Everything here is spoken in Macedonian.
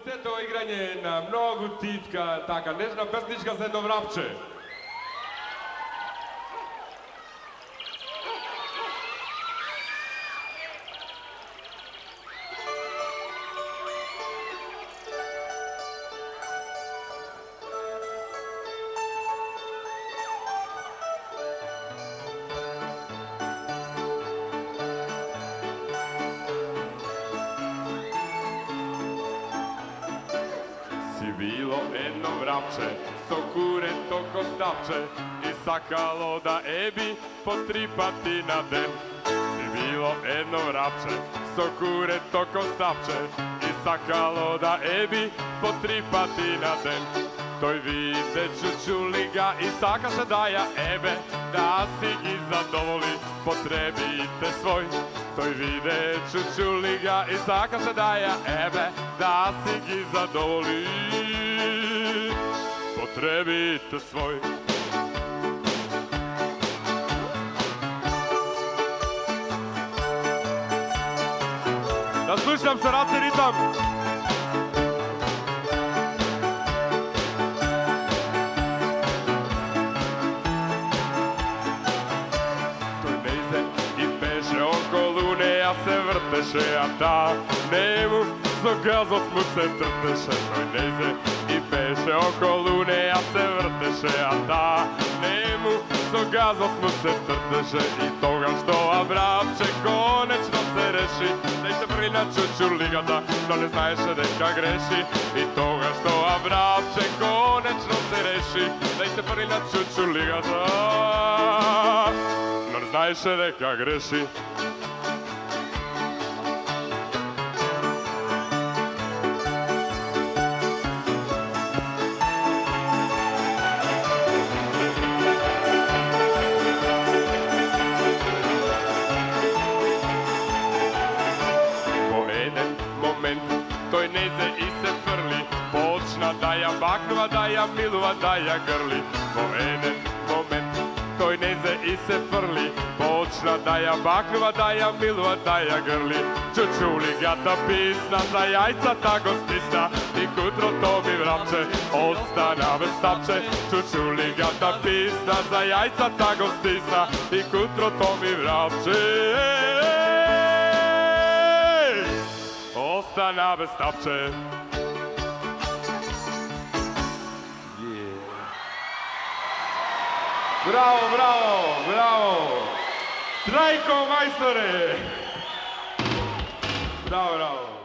Сето играње на многу титка, така, нежна песничка за едно врапче. Си било едно врапче, со курето коставче, и сакало да еби по 3 пати на ден. Си било едно врапче, со курето коставче, и сакало да еби по 3 пати на ден. Тој виде чучулига и сакаше да ја ебе, да си ги задоволи потребите свој. Тој виде чучулига и сакаше да ја ебе, да си ги задоволи потребите свој. Да слушам се раце ритам. Околу неја се вртеше, а та нему со газот му се тртеше. Тој нејзе и пеше, околу неја се вртеше, а та нему со газот му се тртеше. И тогаш тоа врапче конечно се реши, неј се први на чучулигата, но не знаеше дека греши. И тогаш тоа врапче конечно се реши, неј се први на чучулигата, но не знаеше дека греши. Тој нејзе и се фрли, почна да ја бакнува, да ја милува, да ја грли. Во еден момент тој нејзе и се фрли, почна да ја бакнува, да ја милува, да ја грли. Чучулигата писна, за јајцата го стисна, и кутрото ми врапче остана без тапче. Чучулигата писна, за јајцата го стисна, и кутрото ми врапче остана без тапче. Браво, браво, браво! Трајко мајсторе! Браво, браво!